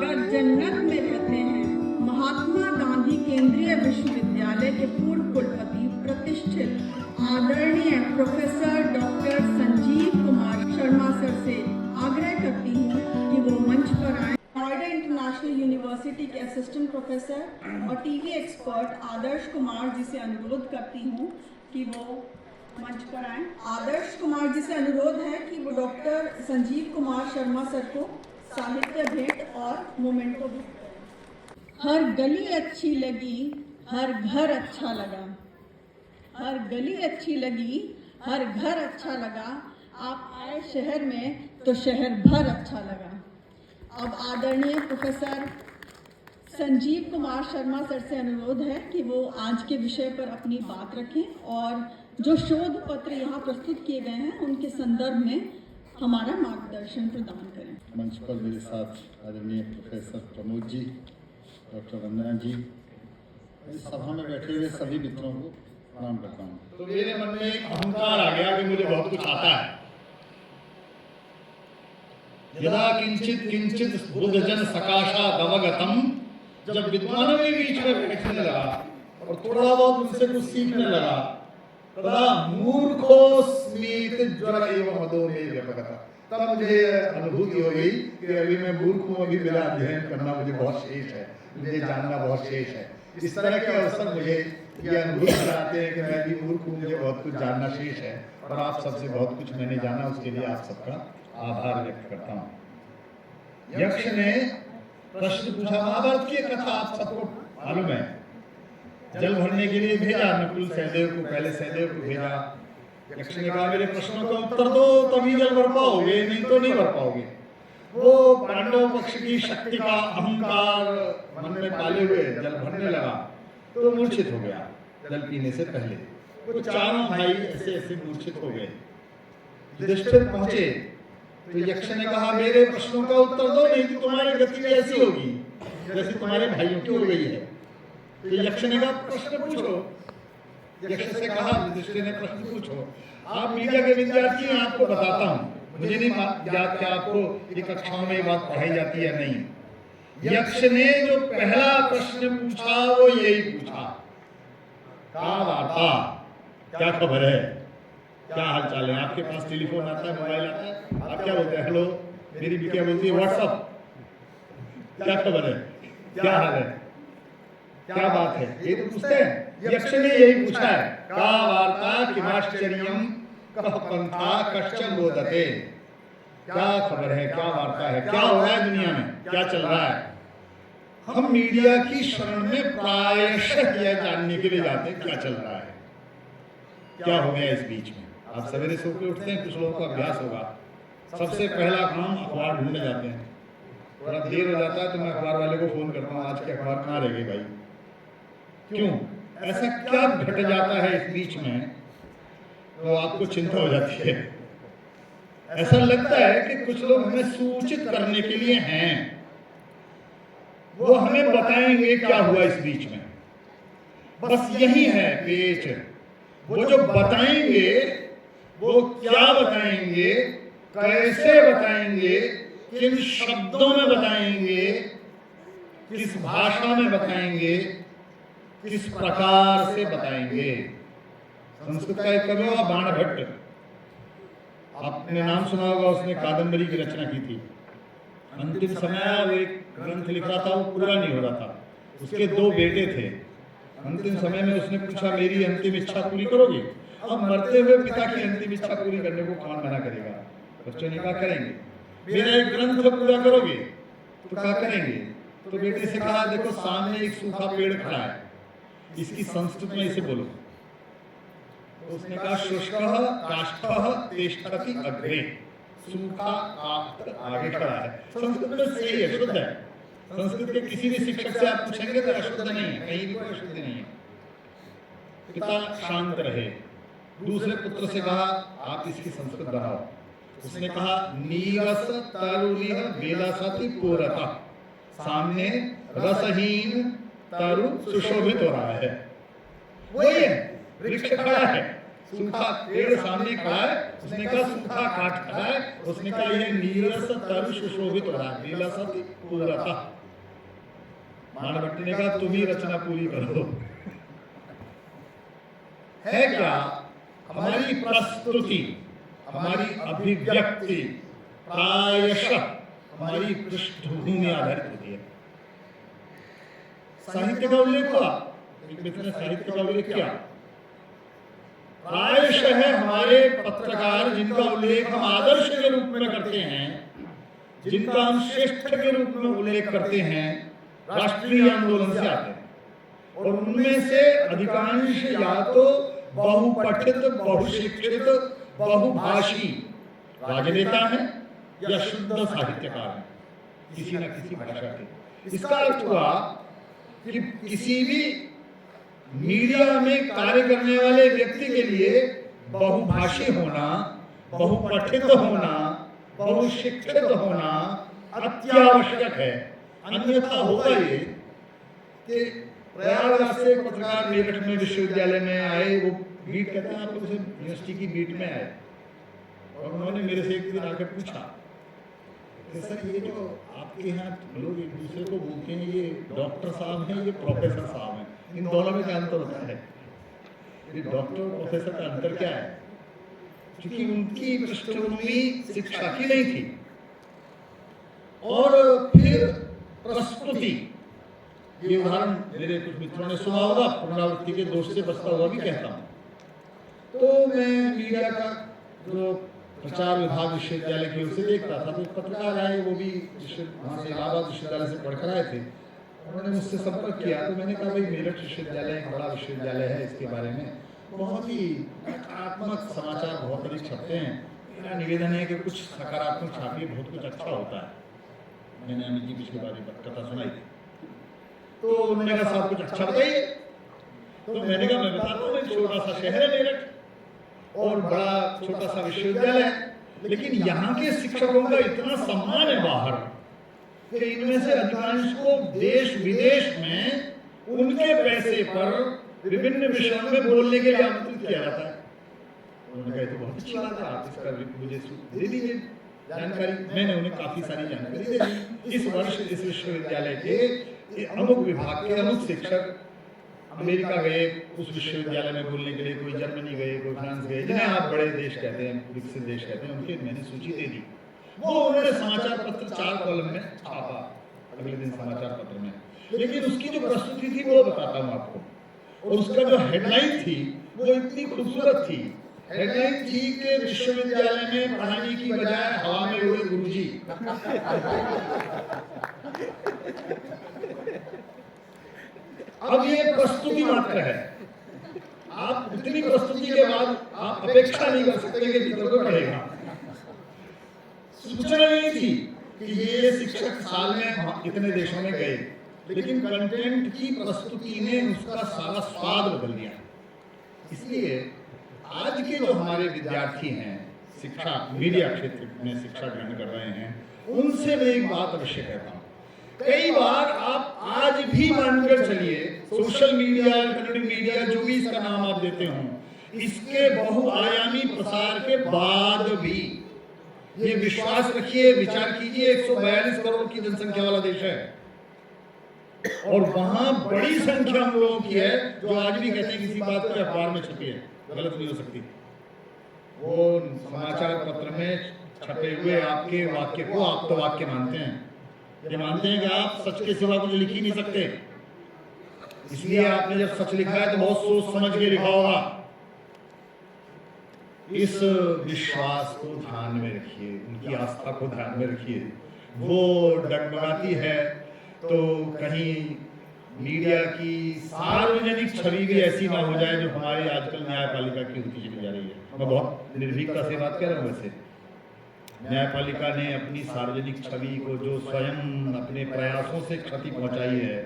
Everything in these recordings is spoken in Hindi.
मगर जन्नत में रहते हैं महात्मा गांधी केंद्रीय विश्वविद्यालय के पूर्व कुलपति प्रतिष्ठित आदरणीय professor doctor Sanjeev Kumar Sharma sir से आग्रह करती हूँ कि वो मंच पर आए। नोएडा इंटरनेशनल यूनिवर्सिटी के असिस्टेंट प्रोफेसर और टीवी एक्सपर्ट आदर्श कुमार जी से अनुरोध करती हूँ कि वो मंच पर आए। आदर्श कुमार जी से अनुरोध है कि वो डॉक्टर संजीव कुमार शर्मा सर को साहित्य भेंट और मोमेंटो भेंट करें। हर गली अच्छी लगी, हर घर अच्छा लगा। हर गली अच्छी लगी, हर घर अच्छा लगा। आप आए शहर में तो शहर भर अच्छा लगा। अब आदरणीय प्रोफेसर संजीव कुमार शर्मा सर से अनुरोध है कि वो आज के विषय पर अपनी बात रखें और जो शोध पत्र यहाँ प्रस्तुत किए गए हैं उनके संदर्भ में हमारा मार्गदर्शन प्रदान करें। मंच पर मेरे साथ आदरणीय प्रोफेसर प्रमोद जी, डॉक्टर वंदना जी, इस सभा में बैठे हुए सभी मित्रों को प्रणाम करता हूँ। तो मेरे मन में एक अहंकार आ गया कि मुझे बहुत कुछ आता है। यदा किंचित किंचित बुद्धजन सकाशा दवगतम, जब विद्वानों के बीच में बैठने लगा और थोड़ा बहुत उनसे कुछ सीखने लगा, तदा मूर्खोस्मीत ज्वर एवं मदो में व्यपगता। तब मुझे अनुभूति हो गई कि अभी मैं मूर्ख हूँ, अभी मेरा अध्ययन करना मुझे बहुत शेष है, मुझे जानना बहुत शेष है। इस तरह के अवसर मुझे ये अनुभूति कराते हैं कि मैं भी मूर्ख हूँ, मुझे बहुत कुछ जानना शेष है और आप सबसे बहुत कुछ मैंने जाना, उसके लिए आप सबका आभार व्यक्त करता हूँ। यक्ष ने प्रश्न पूछा, महाभारत की कथा आप सबको मालूम है, जल भरने के लिए भेजा नकुल सहदेव को, पहले सहदेव को भेजा। यक्ष ने कहा मेरे प्रश्नों का उत्तर दो तभी जल भर पाओगे, नहीं तो नहीं भर पाओगे। वो पांडव पक्ष की शक्ति का अहंकार मन में पाले हुए जल भरने लगा तो मूर्छित हो गया जल पीने से पहले। वो चारों भाई ऐसे ऐसे मूर्छित हो गए। युधिष्ठिर पहुंचे तो यक्ष ने कहा मेरे प्रश्नों का उत्तर दो, नहीं तो तुम्हारी गति ऐसी होगी जैसे तुम्हारे भाइयों की हो गई है। तो यक्ष ने कहा प्रश्न पूछो। यक्ष से कहा, युधिष्ठिर ने प्रश्न पूछो। आप मीडिया के विद्यार्थी हैं, आपको बताता हूँ, मुझे नहीं याद कि आपको ये कक्षाओं में ये बात पढ़ाई जाती है नहीं। यक्ष ने जो पहला प्रश्न पूछा वो यही पूछा, क्या वार्ता, क्या खबर है, क्या हाल चाल है। आपके पास टेलीफोन आता है, मोबाइल आता है, आप क्या बोलते हैं? हेलो। मेरी बिटिया बोलती है व्हाट्सअप, क्या खबर है, क्या हाल है, क्या बात है, ये तो पूछते हैं। यक्ष ने यही पूछा है, का वार्ता किमाश्चर्यम कह पंथा कश्चन बोधते। क्या खबर है, क्या वार्ता है, क्या हो रहा है दुनिया में, क्या चल रहा है। हम मीडिया की शरण में प्रायशः यह जानने के लिए जाते हैं क्या चल रहा है, क्या हो गया इस बीच में। आप सवेरे सो के उठते हैं, कुछ लोगों का अभ्यास होगा, सबसे पहला काम अखबार ढूंढने जाते हैं। थोड़ा देर हो जाता है तो मैं अखबार वाले को फोन करता हूँ, आज के अखबार कहाँ रह गए भाई। क्यों, ऐसा क्या घट जाता है इस बीच में तो आपको चिंता हो जाती है। ऐसा लगता है कि कुछ लोग हमें सूचित करने के लिए हैं, वो हमें बताएंगे क्या हुआ इस बीच में। बस यही है पेच। वो जो बताएंगे वो क्या बताएंगे, कैसे बताएंगे, किन शब्दों में बताएंगे, किस भाषा में बताएंगे, किस प्रकार से बताएंगे। संस्कृत का एक कवि हुआ बाणभट्ट, आपने नाम सुना होगा, उसने कादंबरी की रचना की थी। अंतिम समय वो एक ग्रंथ लिख रहा था, वो पूरा नहीं हो रहा था। उसके दो बेटे थे। अंतिम समय में उसने पूछा मेरी अंतिम इच्छा पूरी करोगे। अब मरते हुए पिता की अंतिम इच्छा पूरी करने को कौन मना करेगा। बच्चों ने कहा करेंगे। मेरा एक ग्रंथ पूरा करोगे तो कहा करेंगे। तो बेटे से कहा देखो सामने एक सूखा पेड़ खड़ा है, इसकी संस्कृत में इसे बोलो। तो उसने कहा शुष्कः काष्ठः तिष्ठति अग्रे। सूखा काष्ठ आगे खड़ा है। संस्कृत में सही है, शुद्ध है। संस्कृत के किसी भी शिक्षक से आप पूछेंगे तो अशुद्ध नहीं है, कहीं भी कोई अशुद्ध नहीं है। पिता शांत रहे। दूसरे पुत्र से कहा आप इसकी संस्कृत बनाओ। उसने कहा नीरस तरुणीह वेलासति पूरता। सामने रसहीन तरु सुशोभित हो रहा है। वो ये वृक्ष खड़ा है, सूखा पेड़ सामने खड़ा है, उसने कहा सूखा काट खड़ा है, उसने कहा ये नीरस तरु सुशोभित हो रहा है, नीला सत्य पूरा था। मानभट्ट ने कहा तुम ही रचना पूरी करो। है क्या? हमारी प्रस्तुति, हमारी अभिव्यक्ति प्रायशः हमारी पृष्ठभूमि आधारित होती है। साहित्य का उल्लेख हुआ, एक मित्र ने साहित्य का उल्लेख किया। प्रायशः हमारे पत्रकार जिनका उल्लेख हम आदर्श के रूप में करते हैं, जिनका हम श्रेष्ठ के रूप में उल्लेख करते हैं, राष्ट्रीय आंदोलन से आते हैं, और उनमें से अधिकांश या तो बहुपठित, बहुशिक्षित, बहुभाषी राजनेता हैं या शुद्ध साहित्यकार हैं, किसी न किसी भाषा के। इसका अर्थ हुआ कि किसी भी मीडिया में कार्य करने वाले व्यक्ति के लिए बहुभाषी होना, बहुपठित होना, बहुशिक्षित होना अत्यावश्यक है। अन्यथा होगा ये कि प्रयागराज से एक पत्रकार मेरठ में विश्वविद्यालय में आए, वो बीट कहते हैं आप लोग, यूनिवर्सिटी की बीट में आए, और उन्होंने मेरे से एक दिन आकर पूछा कि सर ये जो आपके यहाँ लोग एक दूसरे को बोलते हैं, ये डॉक्टर साहब हैं, ये प्रोफेसर साहब हैं, इन दोनों में क्या अंतर होता है? ये डॉक्टर और प्रोफेसर का अंतर क्या है? क्योंकि उनकी पृष्ठभूमि शिक्षा की नहीं थी। और फिर प्रस्तुति, ये उदाहरण मेरे कुछ मित्रों ने सुना होगा, पुनरावृत्ति के दोष से बचता हुआ भी कहता हूँ। तो मैं मीडिया का जो प्रचार विभाग विश्वविद्यालय की ओर से देख रहा था, तो एक पत्रकार आए, वो भी वहाँ से इलाहाबाद विश्वविद्यालय से पढ़कर आए थे। उन्होंने मुझसे संपर्क किया, तो मैंने कहा भाई मेरठ विश्वविद्यालय एक बड़ा विश्वविद्यालय है, इसके बारे में बहुत ही नकारात्मक समाचार बहुत अधिक छपते हैं, मेरा निवेदन है कि कुछ सकारात्मक छापिए, बहुत कुछ अच्छा होता है। मैंने अमित जी पिछली बार कथा सुनाई थी, तो उन्होंने कहा साहब कुछ अच्छा बताइए। तो मैंने कहा मैं बताता हूँ, छोटा सा शहर है मेरठ और बड़ा छोटा सा विश्वविद्यालय है, लेकिन यहाँ के शिक्षकों का इतना सम्मान है बाहर कि इनमें से अधिकांश को देश विदेश में उनके पैसे पर विभिन्न विषयों में बोलने के लिए आमंत्रित किया जाता है। उन्होंने कहा तो बहुत अच्छी बात है, आप इसका मुझे दे दीजिए जानकारी। मैंने उन्हें काफी सारी जानकारी दे दी। इस वर्ष इस विश्वविद्यालय के अमुक विभाग के अमुक शिक्षक अमेरिका गए उस विश्वविद्यालय में बोलने के लिए, कोई जर्मनी गए, कोई फ्रांस गए, जिन्हें आप बड़े देश कहते हैं, विकसित देश कहते हैं, उनकी मैंने सूची दे दी। वो उन्होंने समाचार पत्र 4 कॉलम में छापा अगले दिन समाचार पत्र में, लेकिन उसकी जो प्रस्तुति थी वो बताता हूँ आपको। और उसका जो हेडलाइन थी वो इतनी खूबसूरत थी। हेडलाइन थी कि विश्वविद्यालय में पढ़ाने की बजाय हवा में उड़े गुरुजी। अब ये प्रस्तुति मात्र है, आप इतनी प्रस्तुति के बाद आप अपेक्षा नहीं कर सकते कि भीतर को पढ़ेगा। सूचना नहीं थी कि ये शिक्षक साल में इतने देशों में गए, लेकिन कंटेंट की प्रस्तुति ने उसका सारा स्वाद बदल दिया। इसलिए आज के जो हमारे विद्यार्थी हैं, शिक्षा मीडिया क्षेत्र में शिक्षा ग्रहण कर रहे हैं, उनसे मैं एक बात अवश्य कहता हूँ। कई बार आप आज भी मानकर चलिए, सोशल मीडिया, इंटरनेट मीडिया, जो भी इसका नाम आप देते हो, इसके बहुआयामी प्रसार के बाद भी ये विश्वास रखिए, विचार कीजिए, 142 करोड़ की जनसंख्या वाला देश है और वहां बड़ी संख्या हम लोगों की है जो आज भी कहते हैं किसी बात को अखबार में छपी है, गलत नहीं हो सकती। वो समाचार पत्र में छपे हुए आपके वाक्य को आप तो वाक्य मानते हैं, ये मानते हैं कि आप सच के सिवा कुछ लिख ही नहीं सकते, इसलिए आपने जब सच लिखा है तो बहुत सोच समझ के लिखा होगा। इस विश्वास को ध्यान में रखिए, उनकी आस्था को ध्यान में रखिए। वो डगमगाती है तो कहीं मीडिया की सार्वजनिक छवि भी ऐसी ना हो जाए जो हमारी आजकल न्यायपालिका की होती चली जा रही है। मैं बहुत निर्भीकता से बात कर रहा हूँ। वैसे न्यायपालिका ने अपनी सार्वजनिक छवि को जो स्वयं अपने प्रयासों से क्षति पहुंचाई है,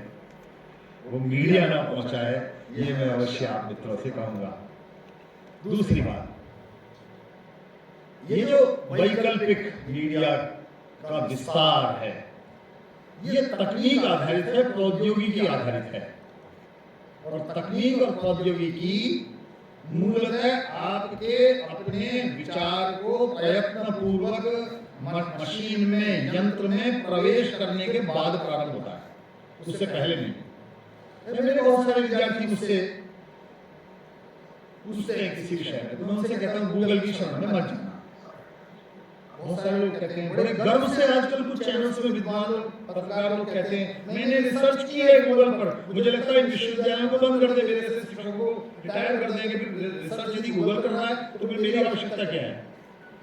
वो मीडिया ना पहुंचाए, ये मैं अवश्य आप मित्रों से कहूंगा। दूसरी बात, ये जो वैकल्पिक मीडिया का विस्तार है, ये तकनीक आधारित है, प्रौद्योगिकी आधारित है। और तकनीक और प्रौद्योगिकी मूलतः आपके अपने विचार को प्रयत्न पूर्वक मशीन में, यंत्र में प्रवेश करने के बाद प्रारंभ होता है, उससे पहले नहीं। मेरे बहुत सारे विद्यार्थी मुझसे पूछते हैं किसी विषय में, तो मैं उनसे कहता हूँ गूगल की शरण में मत जाना। बहुत सारे लोग कहते हैं, बड़े गर्व से आजकल कुछ चैनल्स में विद्वान लोग, पत्रकार लोग कहते हैं मैंने रिसर्च की है गूगल पर, मुझे लगता है विश्वविद्यालयों को बंद कर दे, मेरे जैसे शिक्षकों को रिटायर कर देंगे, फिर रिसर्च यदि गूगल कर रहा है तो फिर मेरी आवश्यकता क्या है?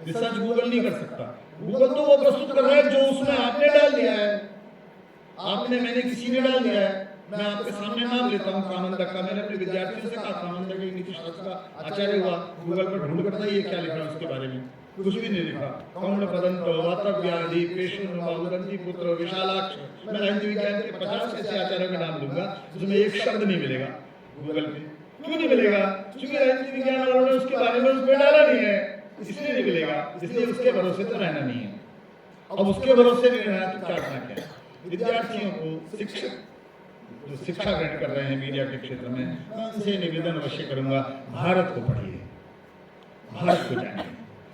रिसर्च गूगल नहीं कर सकता। गूगल तो वो प्रस्तुत कर रहा है जो उसमें आपने डाल दिया है, मैंने किसी ने डाल दिया है। मैं आपके सामने नाम लेता हूँ कामंदक का। मैंने अपने विद्यार्थियों से कहा, कामंदक एक नीति शास्त्र का आचार्य हुआ, गूगल पर ढूंढ कर बताइए क्या लिखा है उसके बारे में। कुछ भी नहीं लिखा। कौन पदंत वातव्याधि पेशुन बाहुदंती पुत्र विशालाक्ष। मैं राजनीति विज्ञान के 50 ऐसे आचार्यों का नाम लूंगा जिसमें एक शब्द नहीं मिलेगा गूगल पे। क्यों नहीं मिलेगा? क्योंकि राजनीति विज्ञान वालों ने उसके बारे में उसमें डाला नहीं है, इसलिए नहीं मिलेगा। इसलिए उसके भरोसे तो रहना नहीं है। अब उसके भरोसे नहीं रहना तो चाटना क्या है? विद्यार्थियों को, शिक्षक जो शिक्षा ग्रहण कर रहे हैं मीडिया के क्षेत्र में, मैं उनसे निवेदन अवश्य करूंगा, भारत को पढ़िए, भारत को जानिए।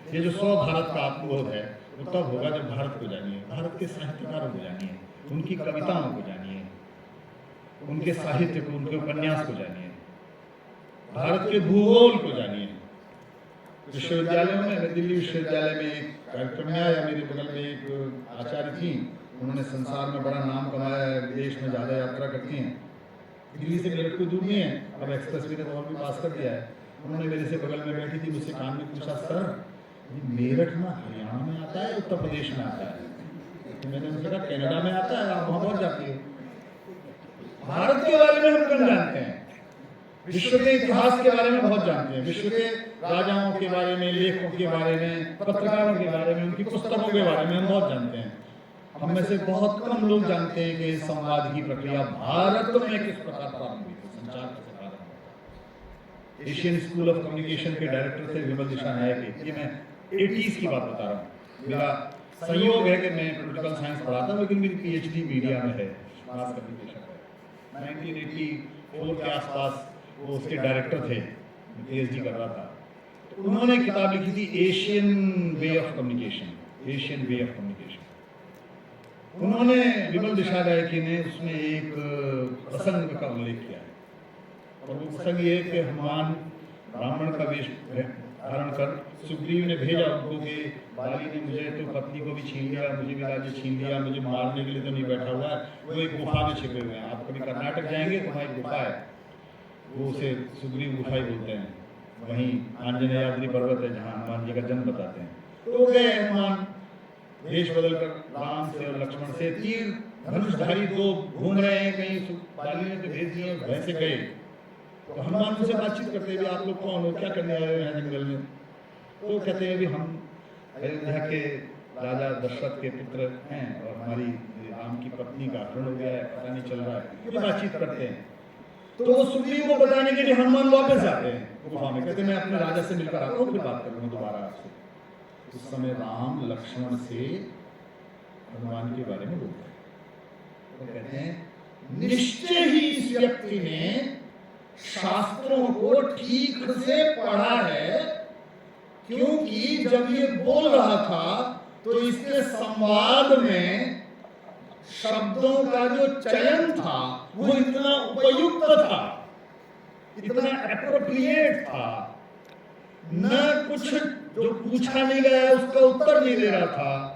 ये जो 100 भारत का आपबोध है वो तब होगा जब भारत को जानिए, भारत के साहित्यकारों को जानिए, उनकी कविताओं को जानिए, उनके साहित्य को, उनके उपन्यास को जानिए, भारत के भूगोल को जानिए। विश्वविद्यालयों में, मैं दिल्ली विश्वविद्यालय में एक कार्यक्रम में आया, मेरे बगल में एक आचार्य थी, उन्होंने संसार में बड़ा नाम कमाया है, देश में ज़्यादा यात्रा करती हैं, दिल्ली से मेरठ कोई दूर नहीं है, अब एक्सप्रेस वे ने तो और भी पास कर दिया है। उन्होंने मेरे से बगल में बैठी थी, मुझसे कान में पूछा, सर मेरठ ना हरियाणा में आता है, उत्तर प्रदेश में आता है? तो मैंने उनसे कहा कनाडा में आता है, आप वहाँ पहुँच जाती हो। भारत के बारे में हम कम जानते हैं, विश्व के इतिहास के बारे में बहुत जानते हैं, विश्व के राजाओं के बारे में, लेखकों के बारे में, पत्रकारों के बारे में, उनकी पुस्तकों के बारे में हम बहुत जानते हैं। हम में से बहुत कम लोग जानते हैं कि संवाद की प्रक्रिया भारत में किस प्रकार प्रारंभ हुई थी, संचार कैसे प्रारंभ हुआ। एशियन स्कूल ऑफ कम्युनिकेशन के डायरेक्टर थे विमल दिशानायक। ये मैं 80s की बात बता रहा हूँ। मेरा संयोग है कि मैं पॉलिटिकल साइंस पढ़ाता हूँ, लेकिन मेरी PhD मीडिया में है, मास कम्युनिकेशन है। 1984 के आसपास वो उसके डायरेक्टर थे, PhD कर रहा था। तो उन्होंने किताब लिखी थी Asian way of communication, Asian way of communication. उन्होंने, विमल दिशानायकी ने उसमें एक प्रसंग का उल्लेख किया है, और वो प्रसंग ये कि हनुमान ब्राह्मण का वेश धारण कर सुग्रीव ने भेजा उनको कि बाली ने मुझे तो पत्नी को भी छीन लिया, मुझे भी राज्य छीन लिया, मुझे मारने के लिए तो नहीं बैठा हुआ है, वो एक गुफा में छिपे हुए हैं। आप कभी कर्नाटक जाएंगे तो वहाँ एक गुफा है, वो उसे सुग्रीव गुफा ही बोलते हैं। वहीं आंजनेयाद्रि पर्वत है जहाँ हनुमान जी का जन्म बताते हैं। तो गए हनुमान, वेश बदलकर राम से और लक्ष्मण से, तीर धनुषधारी दो घूम रहे हैं, कहीं बाली ने तो भेज दिए, भय से गए। तो हनुमान उनसे बातचीत करते हुए, आप लोग कौन हो, क्या करने आए हो यहाँ जंगल में? तो कहते हैं भी हम अयोध्या के राजा दशरथ के पुत्र हैं और हमारी राम की पत्नी का हरण हो गया है, पता नहीं चल रहा है, ये बातचीत करते हैं। तो वो सुग्रीव को बताने के लिए हनुमान वापस आते हैं गुफा में, कहते मैं अपने राजा से मिलकर आता हूँ, फिर बात करूँगा दोबारा आपसे। उस समय राम लक्ष्मण से हनुमान के बारे में बोलते हैं, तो कहते हैं निश्चय ही इस व्यक्ति ने शास्त्रों को ठीक से पढ़ा है, क्योंकि जब ये बोल रहा था तो इसके संवाद में शब्दों का जो चयन था वो इतना उपयुक्त था, इतना एप्रोप्रिएट था, न कुछ जो पूछा नहीं गया उसका उत्तर नहीं दे रहा था,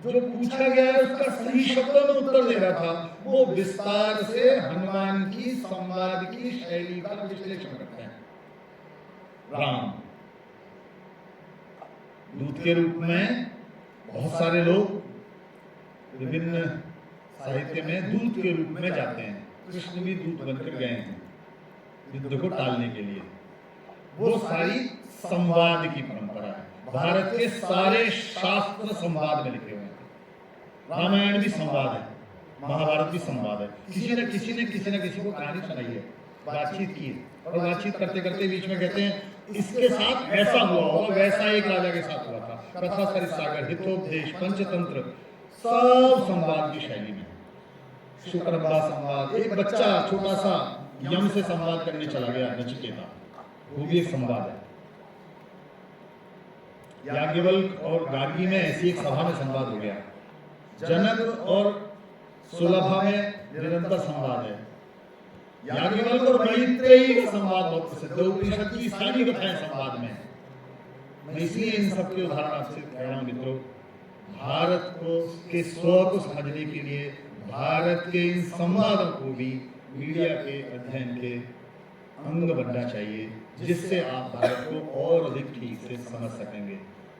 जो पूछा गया है उसका सही शब्दों में उत्तर दे रहा था। वो विस्तार से हनुमान की संवाद की शैली का विश्लेषण करते हैं। राम दूत के रूप में, बहुत सारे लोग विभिन्न साहित्य में दूत के रूप में जाते हैं, कृष्ण भी दूत बनकर गए हैं युद्ध को टालने के लिए। वो सारी संवाद की परंपरा है। भारत के सारे शास्त्र संवाद में लिखे हुए हैं। रामायण भी संवाद है, महाभारत भी संवाद है। किसी न किसी को कहानी सुनाई है, बातचीत की है, और बातचीत करते करते बीच में कहते हैं इसके साथ ऐसा हुआ होगा, वैसा एक राजा के साथ हुआ था। कथा सरिसागर, हितोपदेश, पंचतंत्र, सब संवाद की शैली में। शुक्रंबा संवाद, एक बच्चा छोटा सा यम से संवाद करने चला गया, नचिकेता, वो भी एक संवाद है। याज्ञवल्क्य और गार्गी में ऐसी एक सभा में संवाद हो गया। जनक और सुलभा में निरंतर संवाद है। याज्ञवल्क्य और मैत्रेयी का संवाद बहुत प्रसिद्ध है। उपनिषद की सारी कथाएं संवाद में है। मैं इसलिए इन सबके उदाहरण आपसे कह रहा हूं मित्रों, भारत को के स्व को समझने के लिए भारत के इन संवादों को भी मीडिया के अध्ययन के अंग बनना चाहिए, जिससे आप भारत को और अधिक ठीक से समझ सकेंगे।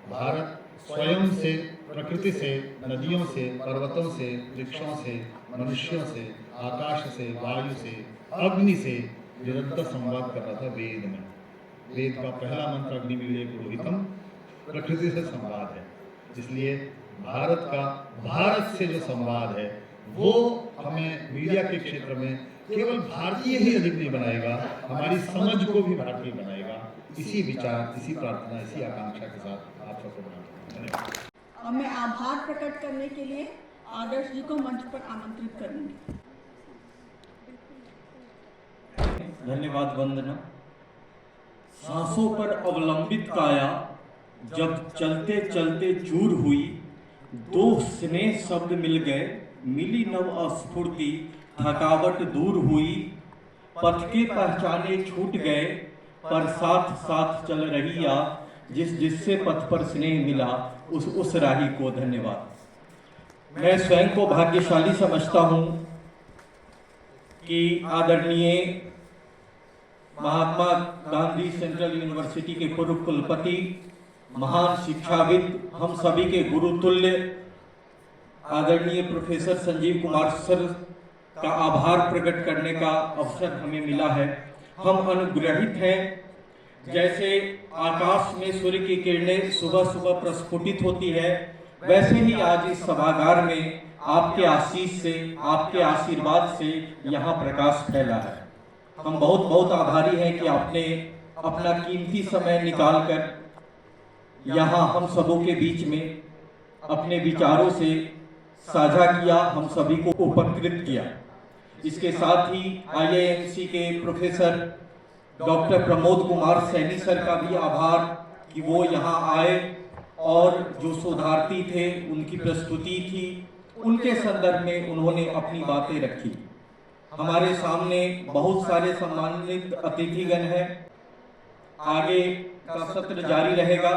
भारत स्वयं से, प्रकृति से, नदियों से, पर्वतों से, वृक्षों से, मनुष्यों से, आकाश से, वायु से, अग्नि से निरंतर संवाद कर रहा था। वेद में, वेद का पहला मंत्र अग्निमीळे पुरोहितम, प्रकृति से संवाद है। इसलिए भारत से जो संवाद है वो हमें मीडिया के क्षेत्र में केवल भारतीय ही अधिक नहीं बनाएगा, हमारी समझ को भी भारतीय बनाएगा। इसी विचार, इसी प्रार्थना, इसी आकांक्षा के साथ आप सबको बनाता हूं। धन्यवाद। मैं आभार प्रकट करने के लिए आदर्श जी को मंच पर आमंत्रित करूंगी। धन्यवाद वंदना। सांसों पर अवलंबित काया जब चलते चलते चूर हुई, दो स्नेह शब्द मिल गए, मिली नव स्फूर्ति, थकावट दूर हुई, पथ के पहचाने छूट गए, पर साथ साथ चल रही आ, जिससे पथ पर स्नेह मिला उस राही को धन्यवाद। मैं स्वयं को भाग्यशाली समझता हूं कि आदरणीय महात्मा गांधी सेंट्रल यूनिवर्सिटी के पूर्व कुलपति, महान शिक्षाविद, हम सभी के गुरुतुल्य आदरणीय प्रोफेसर संजीव कुमार सर का आभार प्रकट करने का अवसर हमें मिला है। हम अनुग्रहित हैं। जैसे आकाश में सूर्य की किरणें सुबह सुबह प्रस्फुटित होती है, वैसे ही आज इस सभागार में आपके आशीष से, आपके आशीर्वाद से यहाँ प्रकाश फैला है। हम बहुत बहुत आभारी हैं कि आपने अपना कीमती समय निकालकर यहाँ हम सबों के बीच में अपने विचारों से साझा किया, हम सभी को उपकृत किया। इसके साथ ही IIMC के professor doctor Pramod Kumar Saini sir का भी आभार कि वो यहाँ आए और जो शोधार्थी थे, उनकी प्रस्तुति थी, उनके संदर्भ में उन्होंने अपनी बातें रखी। हमारे सामने बहुत सारे सम्मानित अतिथिगण हैं। आगे का सत्र जारी रहेगा।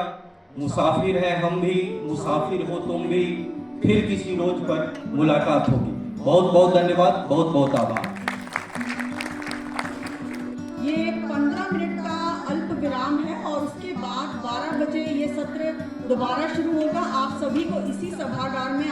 मुसाफिर हैं हम भी, मुसाफिर हो तुम भी, फिर किसी रोज पर मुलाकात होगी। बहुत बहुत धन्यवाद, बहुत बहुत आभार। ये 15 मिनट का अल्प विराम है और उसके बाद 12 बजे ये सत्र दोबारा शुरू होगा। आप सभी को इसी सभागार में